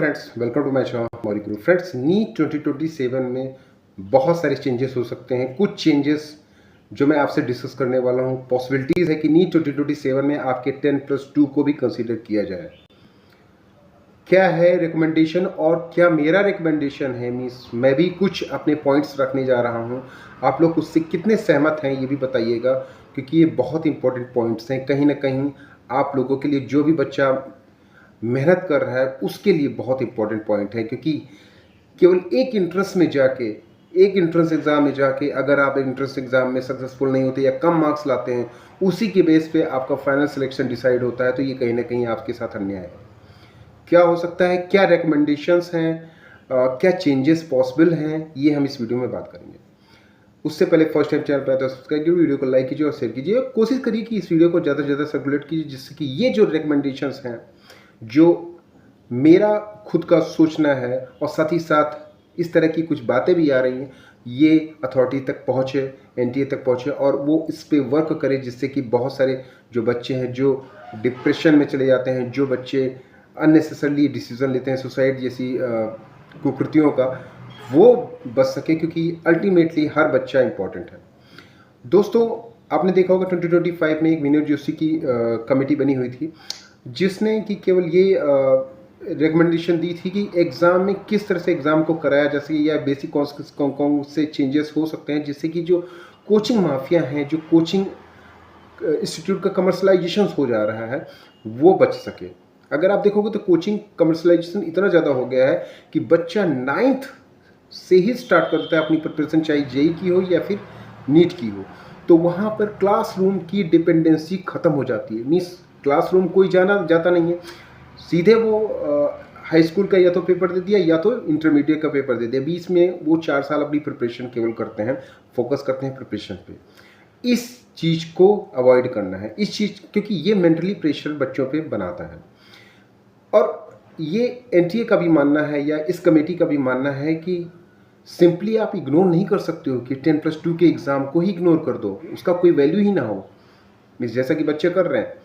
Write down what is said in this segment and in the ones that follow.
Friends, welcome to my channel Mauri Guru. Friends, NEET 2027 में बहुत सारे चेंजेस हो सकते हैं। कुछ चेंजेस जो मैं आपसे डिस्कस करने वाला हूं, पॉसिबिलिटीज़ है कि नीट 2027 में आपके 10+2 को भी कंसीडर किया जाए। क्या है रिकमेंडेशन और क्या मेरा रिकमेंडेशन है, मीन्स मैं भी कुछ अपने पॉइंट्स रखने जा रहा हूं। आप लोग उससे कितने सहमत हैं ये भी बताइएगा, क्योंकि ये बहुत इंपॉर्टेंट पॉइंट्स हैं। कहीं ना कहीं आप लोगों के लिए, जो भी बच्चा मेहनत कर रहा है उसके लिए बहुत इंपॉर्टेंट पॉइंट है। क्योंकि केवल एक इंट्रेंस में जाके, एक इंट्रेंस एग्ज़ाम में जाके अगर आप इंट्रेंस एग्ज़ाम में सक्सेसफुल नहीं होते या कम मार्क्स लाते हैं, उसी के बेस पे आपका फाइनल सिलेक्शन डिसाइड होता है, तो ये कहीं ना कहीं आपके साथ अन्याय है। क्या हो सकता है, क्या रिकमेंडेशंस हैं, क्या चेंजेस पॉसिबल हैं, ये हम इस वीडियो में बात करेंगे। उससे पहले फर्स्ट टाइम चैनल पर आए तो सब्सक्राइब कीजिए, वीडियो को लाइक कीजिए और शेयर कीजिए। कोशिश करिए कि इस वीडियो को ज़्यादा से ज़्यादा सर्कुलेट कीजिए, जिससे कि ये जो रिकमेंडेशंस हैं, जो मेरा खुद का सोचना है और साथ ही साथ इस तरह की कुछ बातें भी आ रही हैं, ये अथॉरिटी तक पहुँचे, एनटीए तक पहुँचे और वो इस पे वर्क करे, जिससे कि बहुत सारे जो बच्चे हैं जो डिप्रेशन में चले जाते हैं, जो बच्चे अननेसेसरली डिसीज़न लेते हैं सुसाइड जैसी कुकृतियों का, वो बच सके। क्योंकि अल्टीमेटली हर बच्चा इंपॉर्टेंट है। दोस्तों, आपने देखा होगा 2025 में एक विनोद जोशी की कमेटी बनी हुई थी, जिसने कि केवल ये रिकमेंडेशन दी थी कि एग्ज़ाम में किस तरह से एग्ज़ाम को कराया जा सके, या बेसिक कौन से चेंजेस हो सकते हैं, जिससे कि जो कोचिंग माफिया हैं, जो कोचिंग इंस्टीट्यूट का कमर्शलाइजेशन हो जा रहा है, वो बच सके। अगर आप देखोगे तो कोचिंग कमर्शलाइजेशन इतना ज़्यादा हो गया है कि बच्चा 9th से ही स्टार्ट करता है अपनी प्रिपरेशन, चाहे जेई की हो या फिर नीट की हो। तो वहाँ पर क्लासरूम की डिपेंडेंसी ख़त्म हो जाती है। मीन्स क्लासरूम कोई जाता नहीं है, सीधे वो हाई स्कूल का या तो पेपर दे दिया या तो इंटरमीडिएट का पेपर दे दिया। बीच में वो 4 साल अपनी प्रिपरेशन केवल करते हैं, फोकस करते हैं प्रिपरेशन पे। इस चीज़ को अवॉइड करना है, इस चीज़, क्योंकि ये मेंटली प्रेशर बच्चों पे बनाता है। और ये एनटीए का भी मानना है या इस कमेटी का भी मानना है कि सिंपली आप इग्नोर नहीं कर सकते हो कि 10+2 के एग्ज़ाम को ही इग्नोर कर दो, उसका कोई वैल्यू ही ना हो। मीन्स जैसा कि बच्चे कर रहे हैं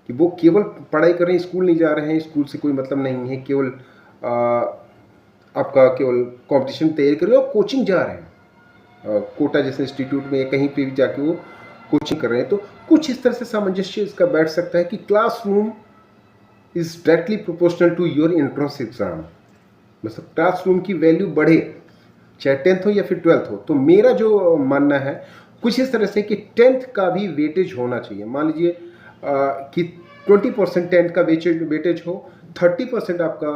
कि वो केवल पढ़ाई कर रहे हैं, स्कूल नहीं जा रहे हैं, स्कूल से कोई मतलब नहीं है, केवल आपका केवल कंपटीशन तैयारी कर रहे हो, कोचिंग जा रहे हैं, कोटा जैसे इंस्टीट्यूट में कहीं पे भी जाके वो कोचिंग कर रहे हैं। तो कुछ इस तरह से सामंजस्य इसका बैठ सकता है कि classroom is directly proportional to your entrance exam. मतलब क्लासरूम की वैल्यू बढ़े, चाहे 10th हो या फिर 12th हो। तो मेरा जो मानना है कुछ इस तरह से कि 10th का भी वेटेज होना चाहिए। मान लीजिए कि 20% 10th का वेटेज हो, 30% आपका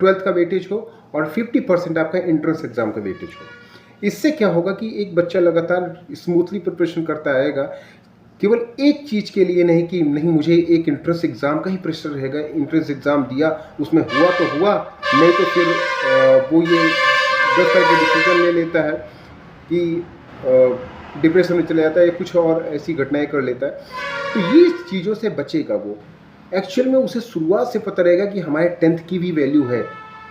12th का वेटेज हो और 50% आपका एंट्रेंस एग्जाम का वेटेज हो। इससे क्या होगा कि एक बच्चा लगातार स्मूथली प्रिपरेशन करता आएगा, केवल एक चीज़ के लिए नहीं कि नहीं मुझे एक एंट्रेंस एग्ज़ाम का ही प्रेशर रहेगा, एंट्रेंस एग्ज़ाम दिया, उसमें हुआ तो हुआ, नहीं तो फिर वो ये 10 तरह के डिसीजन ले लेता है कि डिप्रेशन में चले जाता है या कुछ और ऐसी घटनाएं कर लेता है। तो ये चीज़ों से बचेगा वो। एक्चुअल में उसे शुरुआत से पता रहेगा कि हमारे 10th की भी वैल्यू है,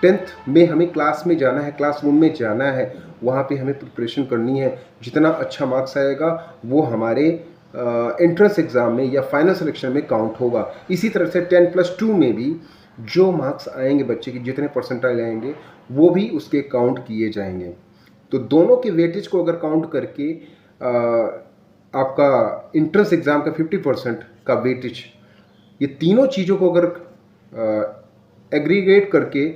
10th में हमें क्लास में जाना है, क्लासरूम में जाना है, वहाँ पे हमें प्रिपरेशन करनी है। जितना अच्छा मार्क्स आएगा वो हमारे एंट्रेंस एग्ज़ाम में या फाइनल सिलेक्शन में काउंट होगा। इसी तरह से 10+2 में भी जो मार्क्स आएंगे बच्चे के, जितने परसेंटाइल आएंगे, वो भी उसके काउंट किए जाएंगे। तो दोनों के वेटेज को अगर काउंट करके आपका एंट्रेंस एग्ज़ाम का 50% का वेटेज, ये तीनों चीज़ों को अगर एग्रीगेट करके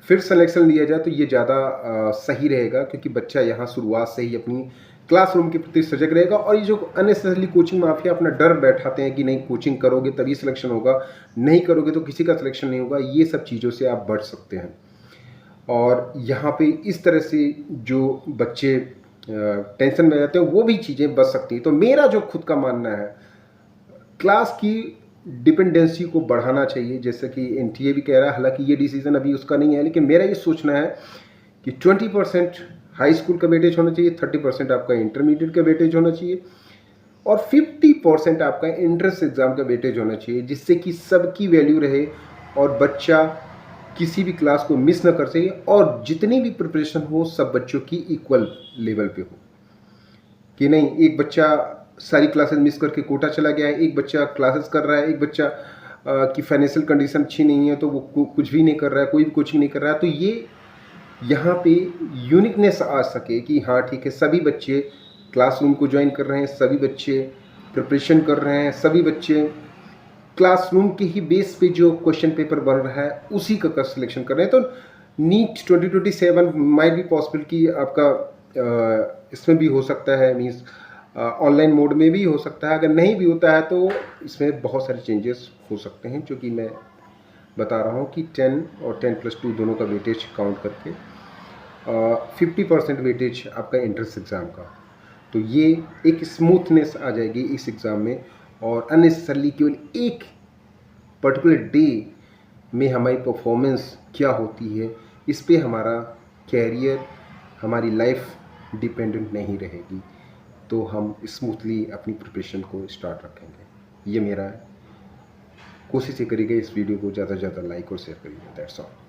फिर सिलेक्शन लिया जाए तो ये ज़्यादा सही रहेगा। क्योंकि बच्चा यहाँ शुरुआत से ही अपनी क्लासरूम के प्रति सजग रहेगा। और ये जो अननेसेसरली कोचिंग माफिया अपना डर बैठाते हैं कि नहीं कोचिंग करोगे तभी सिलेक्शन होगा, नहीं करोगे तो किसी का सिलेक्शन नहीं होगा, ये सब चीज़ों से आप बच सकते हैं। और यहाँ पे इस तरह से जो बच्चे टेंशन में रहते हैं वो भी चीज़ें बच सकती हैं। तो मेरा जो खुद का मानना है, क्लास की डिपेंडेंसी को बढ़ाना चाहिए, जैसे कि एनटीए भी कह रहा है। हालांकि ये डिसीजन अभी उसका नहीं है, लेकिन मेरा ये सोचना है कि 20% हाई स्कूल का वेटेज होना चाहिए, 30% आपका इंटरमीडिएट का वेटेज होना चाहिए और 50% आपका एंट्रेंस एग्ज़ाम का वेटेज होना चाहिए, जिससे कि सबकी वैल्यू रहे और बच्चा किसी भी क्लास को मिस ना कर सके और जितनी भी प्रिपरेशन हो सब बच्चों की इक्वल लेवल पे हो। कि नहीं एक बच्चा सारी क्लासेस मिस करके कोटा चला गया है, एक बच्चा क्लासेस कर रहा है, एक बच्चा कि फाइनेंशियल कंडीशन अच्छी नहीं है तो वो कुछ भी नहीं कर रहा है, कोई भी कोचिंग नहीं कर रहा है, तो ये यहाँ पे यूनिकनेस आ सके कि हाँ ठीक है, सभी बच्चे क्लासरूम को ज्वाइन कर रहे हैं, सभी बच्चे प्रिपरेशन कर रहे हैं, सभी बच्चे क्लासरूम के ही बेस पे जो क्वेश्चन पेपर बन रहा है उसी का सिलेक्शन कर रहे हैं। तो नीट 2027 माइट भी पॉसिबल कि आपका इसमें भी हो सकता है, मीन्स ऑनलाइन मोड में भी हो सकता है। अगर नहीं भी होता है तो इसमें बहुत सारे चेंजेस हो सकते हैं, जो कि मैं बता रहा हूँ कि 10 और 10+2 दोनों का वेटेज काउंट करके 50% वेटेज आपका एंट्रेंस एग्ज़ाम का, तो ये एक स्मूथनेस आ जाएगी इस एग्ज़ाम में। और अननेसेसरली केवल एक पर्टिकुलर डे में हमारी परफॉर्मेंस क्या होती है, इस पे हमारा कैरियर, हमारी लाइफ डिपेंडेंट नहीं रहेगी, तो हम स्मूथली अपनी प्रिपरेशन को स्टार्ट रखेंगे। ये मेरा है। कोशिश ये करिएगा इस वीडियो को ज़्यादा से ज़्यादा लाइक और शेयर करिए। That's all.